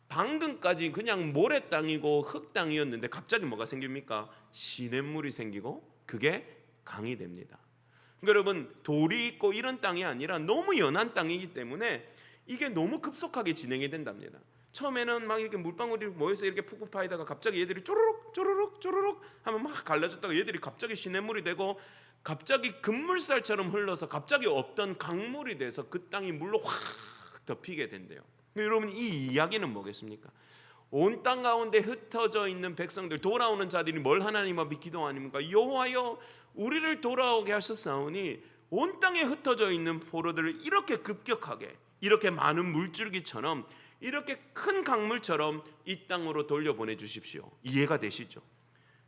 방금까지 그냥 모래 땅이고 흙 땅이었는데 갑자기 뭐가 생깁니까? 시냇물이 생기고 그게 강이 됩니다. 그러니까 여러분 돌이 있고 이런 땅이 아니라 너무 연한 땅이기 때문에 이게 너무 급속하게 진행이 된답니다. 처음에는 막 이렇게 물방울이 모여서 이렇게 푹푹 파이다가 갑자기 얘들이 쪼르륵 하면 막 갈라졌다가 얘들이 갑자기 시냇물이 되고 갑자기 급물살처럼 흘러서 갑자기 없던 강물이 돼서 그 땅이 물로 확 덮이게 된대요. 여러분 이 이야기는 뭐겠습니까? 온 땅 가운데 흩어져 있는 백성들 돌아오는 자들이 뭘 하나님 앞에 기도 아닙니까? 여호와여 우리를 돌아오게 하셨사오니 온 땅에 흩어져 있는 포로들을 이렇게 급격하게 이렇게 많은 물줄기처럼 이렇게 큰 강물처럼 이 땅으로 돌려보내 주십시오. 이해가 되시죠?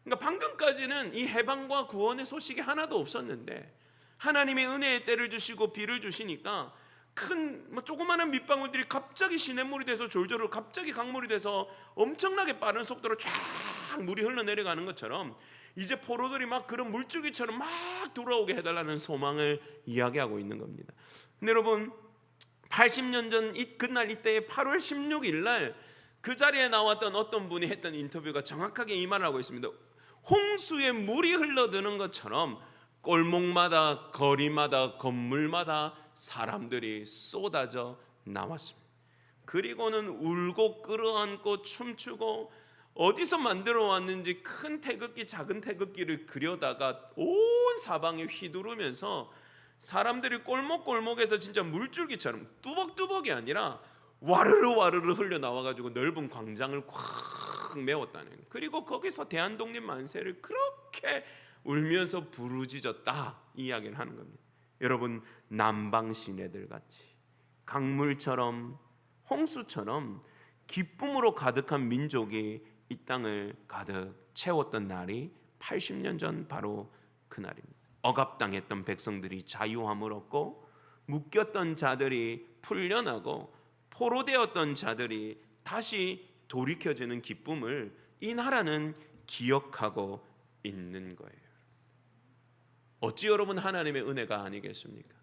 그러니까 방금까지는 이 해방과 구원의 소식이 하나도 없었는데 하나님의 은혜의 때를 주시고 비를 주시니까 큰 조그마한 밑방울들이 갑자기 시냇물이 돼서 졸졸 갑자기 강물이 돼서 엄청나게 빠른 속도로 쫙 물이 흘러내려가는 것처럼 이제 포로들이 막 그런 물줄기처럼 막 돌아오게 해달라는 소망을 이야기하고 있는 겁니다. 근데 여러분 80년 전 그날 이때의 8월 16일 날 그 자리에 나왔던 어떤 분이 했던 인터뷰가 정확하게 이 말을 하고 있습니다. 홍수에 물이 흘러드는 것처럼 골목마다 거리마다 건물마다 사람들이 쏟아져 나왔습니다. 그리고는 울고 끌어안고 춤추고 어디서 만들어 왔는지 큰 태극기 작은 태극기를 그려다가 온 사방에 휘두르면서 사람들이 골목골목에서 진짜 물줄기처럼 뚜벅뚜벅이 아니라 와르르 와르르 흘려나와가지고 넓은 광장을 콱 메웠다는. 그리고 거기서 대한독립 만세를 그렇게 울면서 부르짖었다 이 이야기를 하는 겁니다. 여러분 남방 시내들 같이 강물처럼 홍수처럼 기쁨으로 가득한 민족이 이 땅을 가득 채웠던 날이 80년 전 바로 그날입니다. 억압당했던 백성들이 자유함을 얻고 묶였던 자들이 풀려나고 포로되었던 자들이 다시 돌이켜지는 기쁨을 이 나라는 기억하고 있는 거예요. 어찌 여러분 하나님의 은혜가 아니겠습니까?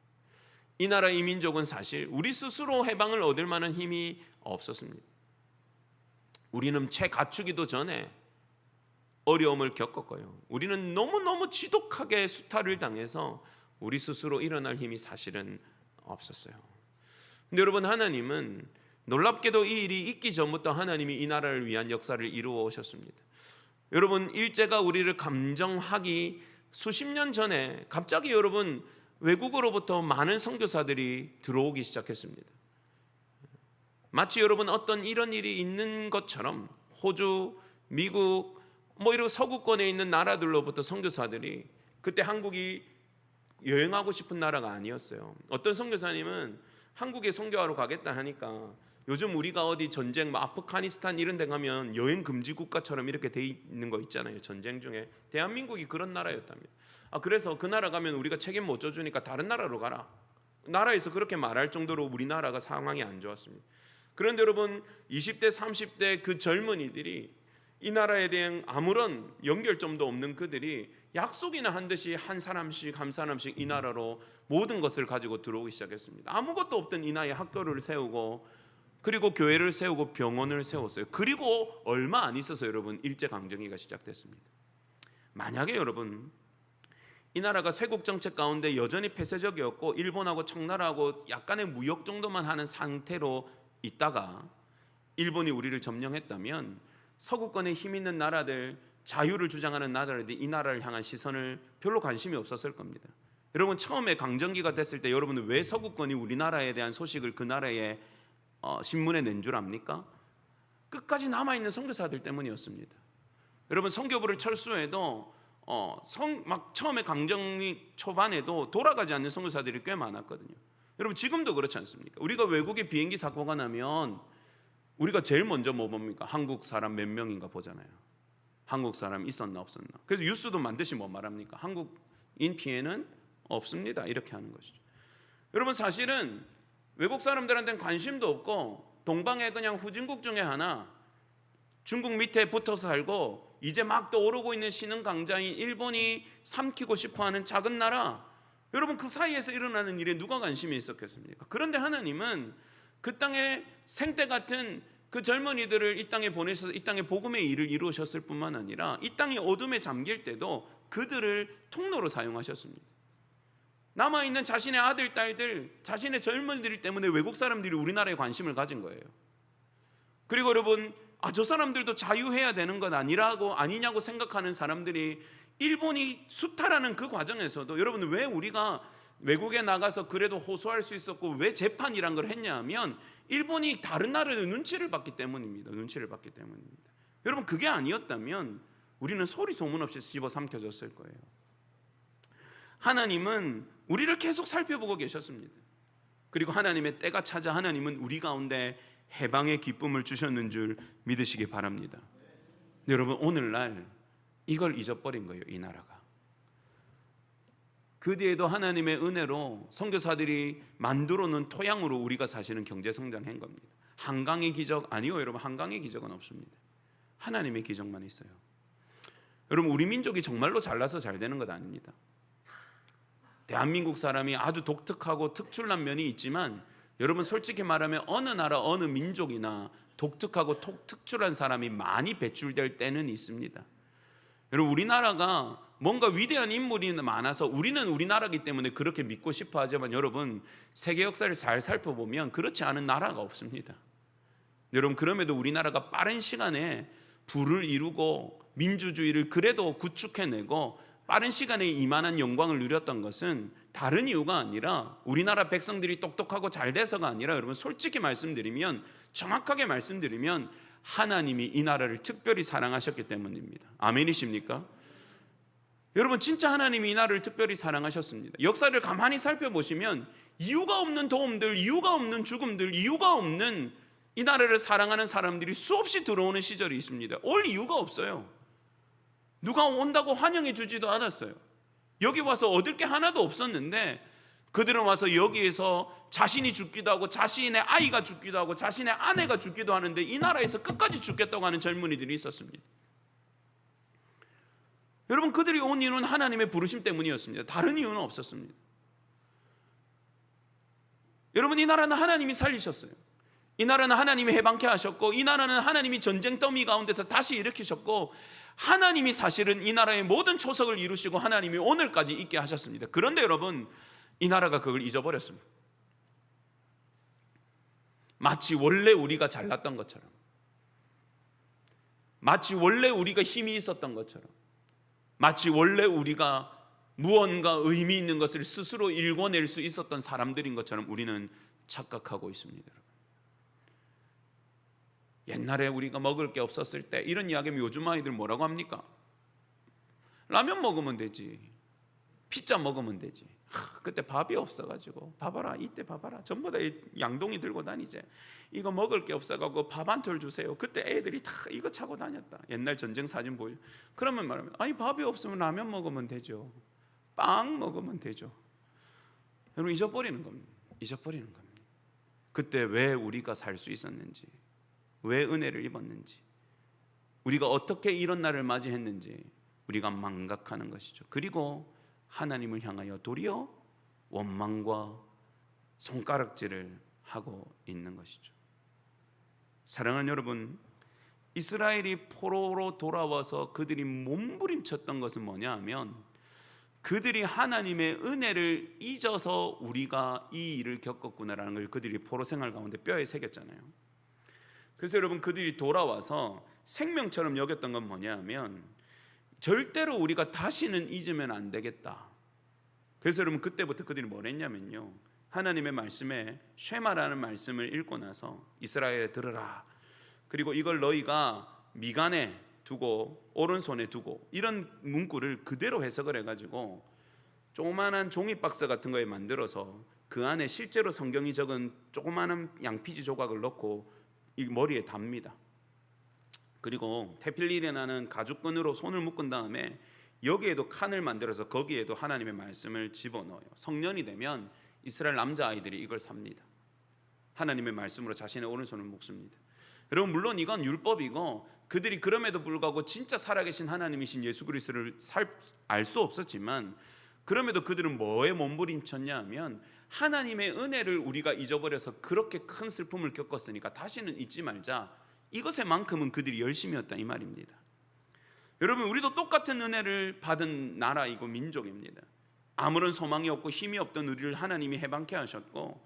이 나라 이 민족은 사실 우리 스스로 해방을 얻을 만한 힘이 없었습니다. 우리는 채 갖추기도 전에 어려움을 겪었고요. 우리는 너무너무 지독하게 수탈을 당해서 우리 스스로 일어날 힘이 사실은 없었어요. 근데 여러분 하나님은 놀랍게도 이 일이 있기 전부터 하나님이 이 나라를 위한 역사를 이루어 오셨습니다. 여러분 일제가 우리를 감정하기 수십 년 전에 갑자기 여러분 외국으로부터 많은 선교사들이 들어오기 시작했습니다. 마치 여러분 어떤 이런 일이 있는 것처럼 호주, 미국 이런 서구권에 있는 나라들로부터 선교사들이 그때 한국이 여행하고 싶은 나라가 아니었어요. 어떤 선교사님은 한국에 선교하러 가겠다 하니까 요즘 우리가 어디 전쟁 아프가니스탄 이런 데 가면 여행 금지 국가처럼 이렇게 돼 있는 거 있잖아요. 전쟁 중에 대한민국이 그런 나라였답니다. 그래서 그 나라 가면 우리가 책임 못 져주니까 다른 나라로 가라. 나라에서 그렇게 말할 정도로 우리나라가 상황이 안 좋았습니다. 그런데 여러분 20대 30대 그 젊은이들이 이 나라에 대한 아무런 연결점도 없는 그들이 약속이나 한 듯이 한 사람씩 이 나라로 모든 것을 가지고 들어오기 시작했습니다. 아무것도 없던 이 나라에 학교를 세우고 그리고 교회를 세우고 병원을 세웠어요. 그리고 얼마 안 있어서 여러분 일제강점기가 시작됐습니다. 만약에 여러분 이 나라가 쇄국 정책 가운데 여전히 폐쇄적이었고 일본하고 청나라하고 약간의 무역 정도만 하는 상태로 있다가 일본이 우리를 점령했다면 서구권에 힘 있는 나라들, 자유를 주장하는 나라들이 이 나라를 향한 시선을 별로 관심이 없었을 겁니다. 여러분 처음에 강점기가 됐을 때 여러분은 왜 서구권이 우리나라에 대한 소식을 그 나라에 신문에 낸 줄 압니까? 끝까지 남아있는 선교사들 때문이었습니다. 여러분 선교부를 철수해도 막 처음에 강점기 초반에도 돌아가지 않는 선교사들이 꽤 많았거든요. 여러분 지금도 그렇지 않습니까? 우리가 외국에 비행기 사고가 나면 우리가 제일 먼저 뭐 봅니까? 한국 사람 몇 명인가 보잖아요. 한국 사람 있었나 없었나. 그래서 뉴스도 반드시 뭐 말합니까? 한국인 피해는 없습니다. 이렇게 하는 것이죠. 여러분 사실은 외국 사람들한테는 관심도 없고 동방의 그냥 후진국 중에 하나, 중국 밑에 붙어서 살고 이제 막 떠오르고 있는 신흥 강자인 일본이 삼키고 싶어하는 작은 나라, 여러분 그 사이에서 일어나는 일에 누가 관심이 있었겠습니까? 그런데 하나님은 그 땅에 생때 같은 그 젊은이들을 이 땅에 보내셔서 이 땅에 복음의 일을 이루셨을 뿐만 아니라 이 땅이 어둠에 잠길 때도 그들을 통로로 사용하셨습니다. 남아있는 자신의 아들, 딸들, 자신의 젊은이들 때문에 외국 사람들이 우리나라에 관심을 가진 거예요. 그리고 여러분 저 사람들도 자유해야 되는 것 아니냐고 생각하는 사람들이 일본이 수탈하는 그 과정에서도 여러분 왜 우리가 외국에 나가서 그래도 호소할 수 있었고 왜 재판이란 걸 했냐 하면 일본이 다른 나라의 눈치를 봤기 때문입니다. 여러분 그게 아니었다면 우리는 소리 소문 없이 집어삼켜졌을 거예요. 하나님은 우리를 계속 살펴보고 계셨습니다. 그리고 하나님의 때가 찾아 하나님은 우리 가운데 해방의 기쁨을 주셨는 줄 믿으시기 바랍니다. 여러분 오늘날 이걸 잊어버린 거예요. 이 나라가. 그 뒤에도 하나님의 은혜로 선교사들이 만들어 놓은 토양으로 우리가 사실은 경제 성장한 겁니다. 한강의 기적 아니요 여러분, 한강의 기적은 없습니다. 하나님의 기적만 있어요. 여러분 우리 민족이 정말로 잘나서 잘 되는 것 아닙니다. 대한민국 사람이 아주 독특하고 특출난 면이 있지만 여러분 솔직히 말하면 어느 나라 어느 민족이나 독특하고 특출한 사람이 많이 배출될 때는 있습니다. 여러분 우리나라가 뭔가 위대한 인물이 많아서 우리는 우리나라이기 때문에 그렇게 믿고 싶어 하지만 여러분 세계 역사를 잘 살펴보면 그렇지 않은 나라가 없습니다. 여러분 그럼에도 우리나라가 빠른 시간에 부를 이루고 민주주의를 그래도 구축해내고 빠른 시간에 이만한 영광을 누렸던 것은 다른 이유가 아니라 우리나라 백성들이 똑똑하고 잘 돼서가 아니라 여러분 솔직히 말씀드리면, 정확하게 말씀드리면 하나님이 이 나라를 특별히 사랑하셨기 때문입니다. 아멘이십니까? 여러분 진짜 하나님이 이 나라를 특별히 사랑하셨습니다. 역사를 가만히 살펴보시면 이유가 없는 도움들, 이유가 없는 죽음들, 이유가 없는 이 나라를 사랑하는 사람들이 수없이 들어오는 시절이 있습니다. 올 이유가 없어요. 누가 온다고 환영해 주지도 않았어요. 여기 와서 얻을 게 하나도 없었는데 그들은 와서 여기에서 자신이 죽기도 하고 자신의 아이가 죽기도 하고 자신의 아내가 죽기도 하는데 이 나라에서 끝까지 죽겠다고 하는 젊은이들이 있었습니다. 여러분 그들이 온 이유는 하나님의 부르심 때문이었습니다. 다른 이유는 없었습니다. 여러분 이 나라는 하나님이 살리셨어요. 이 나라는 하나님이 해방케 하셨고 이 나라는 하나님이 전쟁 더미 가운데서 다시 일으키셨고 하나님이 사실은 이 나라의 모든 초석을 이루시고 하나님이 오늘까지 있게 하셨습니다. 그런데 여러분 이 나라가 그걸 잊어버렸습니다. 마치 원래 우리가 잘났던 것처럼, 마치 원래 우리가 힘이 있었던 것처럼, 마치 원래 우리가 무언가 의미 있는 것을 스스로 일궈낼 수 있었던 사람들인 것처럼 우리는 착각하고 있습니다. 옛날에 우리가 먹을 게 없었을 때 이런 이야기하면 요즘 아이들 뭐라고 합니까? 라면 먹으면 되지, 피자 먹으면 되지. 그때 밥이 없어가지고 봐봐라, 이때 봐봐라, 전부 다 양동이 들고 다니지. 이거 먹을 게 없어가지고 밥 한 톨 주세요. 그때 애들이 다 이거 차고 다녔다. 옛날 전쟁 사진 보여. 그러면 말하면 아니 밥이 없으면 라면 먹으면 되죠, 빵 먹으면 되죠. 여러분 잊어버리는 겁니다. 잊어버리는 겁니다. 그때 왜 우리가 살 수 있었는지, 왜 은혜를 입었는지, 우리가 어떻게 이런 날을 맞이했는지 우리가 망각하는 것이죠. 그리고 하나님을 향하여 도리어 원망과 손가락질을 하고 있는 것이죠. 사랑하는 여러분, 이스라엘이 포로로 돌아와서 그들이 몸부림쳤던 것은 뭐냐 하면 그들이 하나님의 은혜를 잊어서 우리가 이 일을 겪었구나라는 걸 그들이 포로 생활 가운데 뼈에 새겼잖아요. 그래서 여러분, 그들이 돌아와서 생명처럼 여겼던 건 뭐냐 하면 절대로 우리가 다시는 잊으면 안 되겠다. 그래서 여러분, 그때부터 그들이 뭘 했냐면요, 하나님의 말씀에 쉐마라는 말씀을 읽고 나서 이스라엘에 들으라, 그리고 이걸 너희가 미간에 두고 오른손에 두고, 이런 문구를 그대로 해석을 해가지고 조그마한 종이박스 같은 거에 만들어서 그 안에 실제로 성경이 적은 조그마한 양피지 조각을 넣고 이 머리에 답니다. 그리고 테필리라는 가죽끈으로 손을 묶은 다음에 여기에도 칸을 만들어서 거기에도 하나님의 말씀을 집어넣어요. 성년이 되면 이스라엘 남자아이들이 이걸 삽니다. 하나님의 말씀으로 자신의 오른손을 묶습니다. 여러분, 물론 이건 율법이고 그들이 그럼에도 불구하고 진짜 살아계신 하나님이신 예수 그리스도를 알 수 없었지만, 그럼에도 그들은 뭐에 몸부림쳤냐 하면 하나님의 은혜를 우리가 잊어버려서 그렇게 큰 슬픔을 겪었으니까 다시는 잊지 말자, 이것에만큼은 그들이 열심이었다, 이 말입니다. 여러분, 우리도 똑같은 은혜를 받은 나라이고 민족입니다. 아무런 소망이 없고 힘이 없던 우리를 하나님이 해방케 하셨고,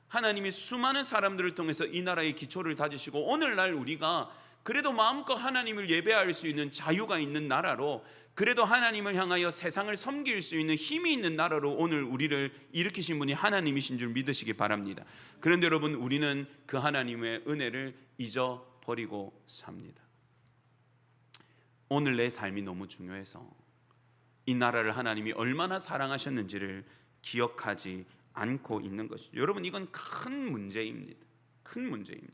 하나님이 수많은 사람들을 통해서 이 나라의 기초를 다지시고, 오늘날 우리가 그래도 마음껏 하나님을 예배할 수 있는 자유가 있는 나라로, 그래도 하나님을 향하여 세상을 섬길 수 있는 힘이 있는 나라로 오늘 우리를 일으키신 분이 하나님이신 줄 믿으시기 바랍니다. 그런데 여러분, 우리는 그 하나님의 은혜를 잊어버리고 삽니다. 오늘 내 삶이 너무 중요해서 이 나라를 하나님이 얼마나 사랑하셨는지를 기억하지 않고 있는 것이죠. 여러분, 이건 큰 문제입니다. 큰 문제입니다.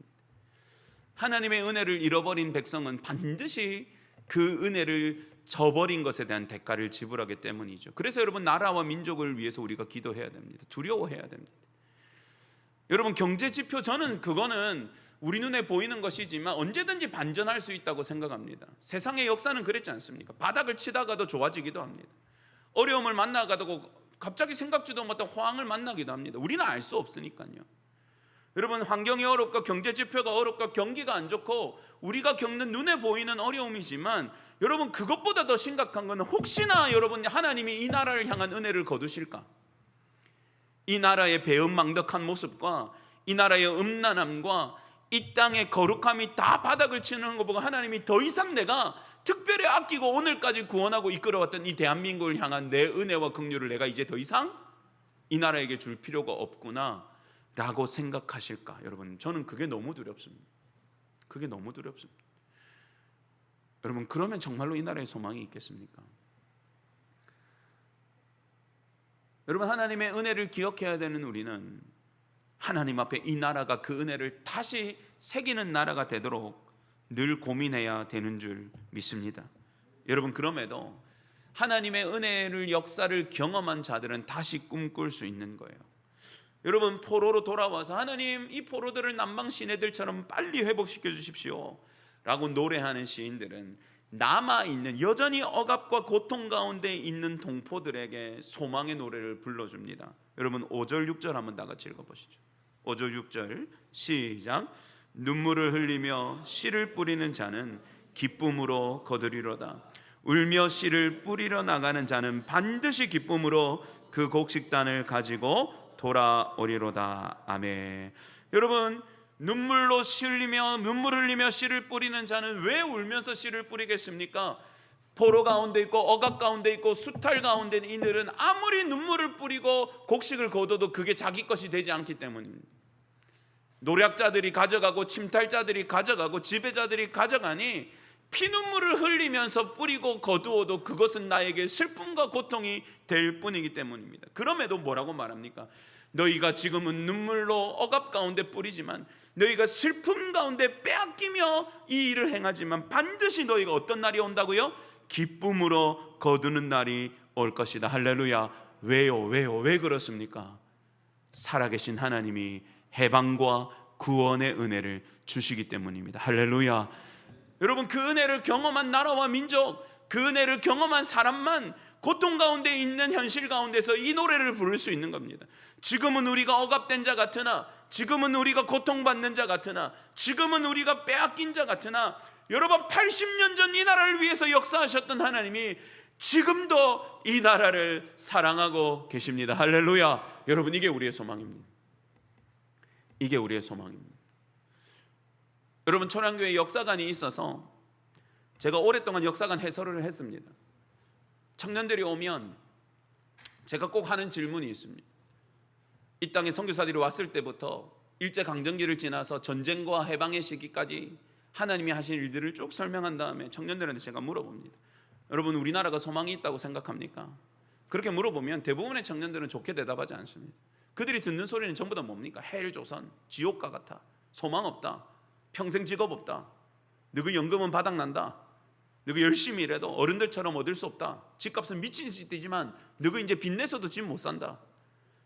하나님의 은혜를 잃어버린 백성은 반드시 그 은혜를 저버린 것에 대한 대가를 지불하기 때문이죠. 그래서 여러분, 나라와 민족을 위해서 우리가 기도해야 됩니다. 두려워해야 됩니다. 여러분, 경제 지표, 저는 그거는 우리 눈에 보이는 것이지만 언제든지 반전할 수 있다고 생각합니다. 세상의 역사는 그랬지 않습니까? 바닥을 치다가도 좋아지기도 합니다. 어려움을 만나가도 갑자기 생각지도 못한 호황을 만나기도 합니다. 우리는 알 수 없으니까요. 여러분, 환경이 어렵고 경제 지표가 어렵고 경기가 안 좋고 우리가 겪는 눈에 보이는 어려움이지만, 여러분, 그것보다 더 심각한 것은 혹시나 여러분 하나님이 이 나라를 향한 은혜를 거두실까? 이 나라의 배은망덕한 모습과 이 나라의 음란함과 이 땅의 거룩함이 다 바닥을 치는 거 보고 하나님이 더 이상 내가 특별히 아끼고 오늘까지 구원하고 이끌어왔던 이 대한민국을 향한 내 은혜와 긍휼을 내가 이제 더 이상 이 나라에게 줄 필요가 없구나 라고 생각하실까? 여러분, 저는 그게 너무 두렵습니다. 그게 너무 두렵습니다. 여러분, 그러면 정말로 이 나라에 소망이 있겠습니까? 여러분, 하나님의 은혜를 기억해야 되는 우리는 하나님 앞에 이 나라가 그 은혜를 다시 새기는 나라가 되도록 늘 고민해야 되는 줄 믿습니다. 여러분, 그럼에도 하나님의 은혜를, 역사를 경험한 자들은 다시 꿈꿀 수 있는 거예요. 여러분, 포로로 돌아와서 하나님, 이 포로들을 남방 시내들처럼 빨리 회복시켜 주십시오 라고 노래하는 시인들은 남아있는, 여전히 억압과 고통 가운데 있는 동포들에게 소망의 노래를 불러줍니다. 여러분, 5절 6절 한번 다 같이 읽어보시죠. 5절 6절 시작. 눈물을 흘리며 씨를 뿌리는 자는 기쁨으로 거두리로다. 울며 씨를 뿌리러 나가는 자는 반드시 기쁨으로 그 곡식단을 가지고 돌아오리로다. 아멘. 여러분, 눈물 흘리며 씨를 뿌리는 자는 왜 울면서 씨를 뿌리겠습니까? 포로 가운데 있고 억압 가운데 있고 수탈 가운데 있는 이들은 아무리 눈물을 뿌리고 곡식을 거둬도 그게 자기 것이 되지 않기 때문입니다. 노략자들이 가져가고 침탈자들이 가져가고 지배자들이 가져가니 피눈물을 흘리면서 뿌리고 거두어도 그것은 나에게 슬픔과 고통이 될 뿐이기 때문입니다. 그럼에도 뭐라고 말합니까? 너희가 지금은 눈물로 억압 가운데 뿌리지만, 너희가 슬픔 가운데 빼앗기며 이 일을 행하지만 반드시 너희가 어떤 날이 온다고요? 기쁨으로 거두는 날이 올 것이다. 할렐루야. 왜요? 왜 그렇습니까? 살아계신 하나님이 해방과 구원의 은혜를 주시기 때문입니다. 할렐루야. 여러분, 그 은혜를 경험한 나라와 민족, 그 은혜를 경험한 사람만 고통 가운데 있는 현실 가운데서 이 노래를 부를 수 있는 겁니다. 지금은 우리가 억압된 자 같으나, 지금은 우리가 고통받는 자 같으나, 지금은 우리가 빼앗긴 자 같으나, 여러분 80년 전 이 나라를 위해서 역사하셨던 하나님이 지금도 이 나라를 사랑하고 계십니다. 할렐루야. 여러분, 이게 우리의 소망입니다. 이게 우리의 소망입니다. 여러분, 초량교회 역사관이 있어서 제가 오랫동안 역사관 해설을 했습니다. 청년들이 오면 제가 꼭 하는 질문이 있습니다. 이 땅에 선교사들이 왔을 때부터 일제강점기를 지나서 전쟁과 해방의 시기까지 하나님이 하신 일들을 쭉 설명한 다음에 청년들한테 제가 물어봅니다. 여러분, 우리나라가 소망이 있다고 생각합니까? 그렇게 물어보면 대부분의 청년들은 좋게 대답하지 않습니다. 그들이 듣는 소리는 전부 다 뭡니까? 헬조선, 지옥과 같아, 소망 없다, 평생 직업 없다, 너희 연금은 바닥난다, 너희 열심히 일해도 어른들처럼 얻을 수 없다, 집값은 미친 듯이 뛰지만 너희 이제 빚내서도 집 못 산다,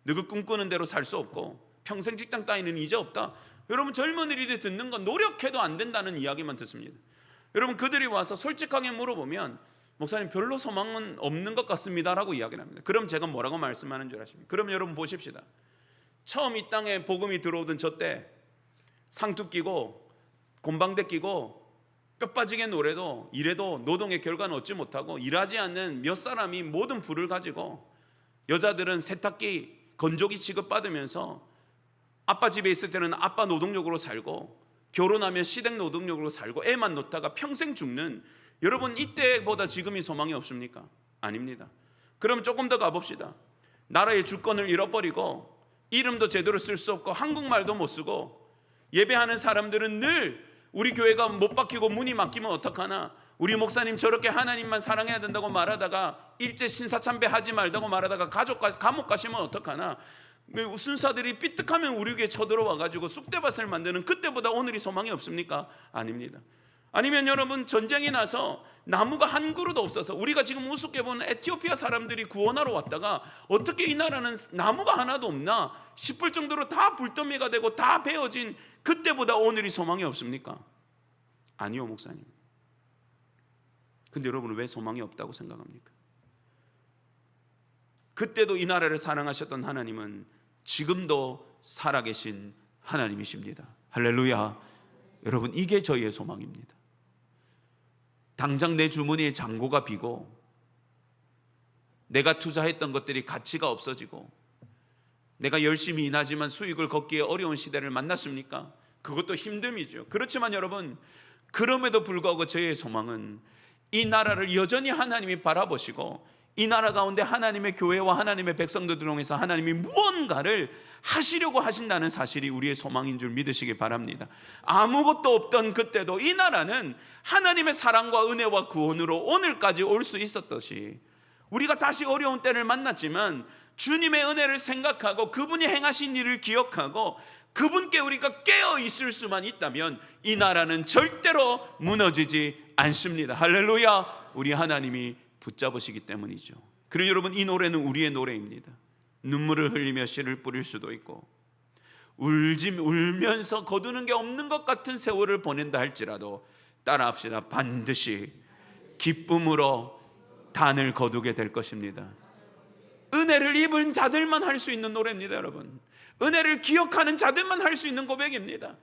너희 꿈꾸는 대로 살 수 없고 평생 직장 따위는 이제 없다. 여러분, 젊은이들이 듣는 건 노력해도 안 된다는 이야기만 듣습니다. 여러분, 그들이 와서 솔직하게 물어보면 목사님, 별로 소망은 없는 것 같습니다 라고 이야기를 합니다. 그럼 제가 뭐라고 말씀하는 줄 아십니까? 그럼 여러분 보십시다. 처음 이 땅에 복음이 들어오던 저 때 상투 끼고 곰방대 끼고 뼈 빠지게 노래도 일해도 노동의 결과는 얻지 못하고 일하지 않는 몇 사람이 모든 부를 가지고, 여자들은 세탁기, 건조기 취급받으면서 아빠 집에 있을 때는 아빠 노동력으로 살고, 결혼하면 시댁 노동력으로 살고 애만 놓다가 평생 죽는, 여러분, 이때보다 지금이 소망이 없습니까? 아닙니다. 그럼 조금 더 가봅시다. 나라의 주권을 잃어버리고 이름도 제대로 쓸 수 없고 한국말도 못 쓰고 예배하는 사람들은 늘 우리 교회가 못 박히고 문이 막히면 어떡하나, 우리 목사님 저렇게 하나님만 사랑해야 된다고 말하다가 일제 신사참배 하지 말다고 말하다가 감옥 가시면 어떡하나, 순사들이 삐뜩하면 우리 교회에 쳐들어와가지고 쑥대밭을 만드는, 그때보다 오늘이 소망이 없습니까? 아닙니다. 아니면 여러분, 전쟁이 나서 나무가 한 그루도 없어서 우리가 지금 우습게 보는 에티오피아 사람들이 구원하러 왔다가 어떻게 이 나라는 나무가 하나도 없나 싶을 정도로 다 불더미가 되고 다 베어진, 그때보다 오늘이 소망이 없습니까? 아니요, 목사님. 근데 여러분은 왜 소망이 없다고 생각합니까? 그때도 이 나라를 사랑하셨던 하나님은 지금도 살아계신 하나님이십니다. 할렐루야. 여러분, 이게 저희의 소망입니다. 당장 내 주머니에 잔고가 비고 내가 투자했던 것들이 가치가 없어지고 내가 열심히 일하지만 수익을 걷기에 어려운 시대를 만났습니까? 그것도 힘듦이죠. 그렇지만 여러분, 그럼에도 불구하고 저희의 소망은 이 나라를 여전히 하나님이 바라보시고 이 나라 가운데 하나님의 교회와 하나님의 백성들을 통해서 하나님이 무언가를 하시려고 하신다는 사실이 우리의 소망인 줄 믿으시기 바랍니다. 아무것도 없던 그때도 이 나라는 하나님의 사랑과 은혜와 구원으로 오늘까지 올 수 있었듯이, 우리가 다시 어려운 때를 만났지만 주님의 은혜를 생각하고 그분이 행하신 일을 기억하고 그분께 우리가 깨어 있을 수만 있다면 이 나라는 절대로 무너지지 않습니다. 할렐루야. 우리 하나님이 붙잡으시기 때문이죠. 그리고 여러분, 이 노래는 우리의 노래입니다. 눈물을 흘리며 씨를 뿌릴 수도 있고 울면서 거두는 게 없는 것 같은 세월을 보낸다 할지라도 따라합시다. 반드시 기쁨으로 단을 거두게 될 것입니다. 은혜를 입은 자들만 할 수 있는 노래입니다. 여러분, 은혜를 기억하는 자들만 할 수 있는 고백입니다.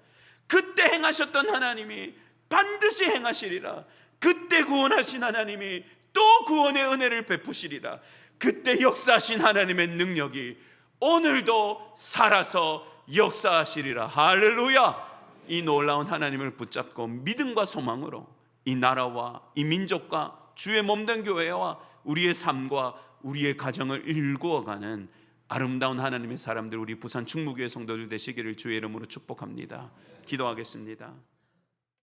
그때 행하셨던 하나님이 반드시 행하시리라. 그때 구원하신 하나님이 또 구원의 은혜를 베푸시리라. 그때 역사하신 하나님의 능력이 오늘도 살아서 역사하시리라. 할렐루야. 이 놀라운 하나님을 붙잡고 믿음과 소망으로 이 나라와 이 민족과 주의 몸된 교회와 우리의 삶과 우리의 가정을 일구어가는 아름다운 하나님의 사람들, 우리 부산 충무교회 성도들 되시기를 주의 이름으로 축복합니다. 기도하겠습니다.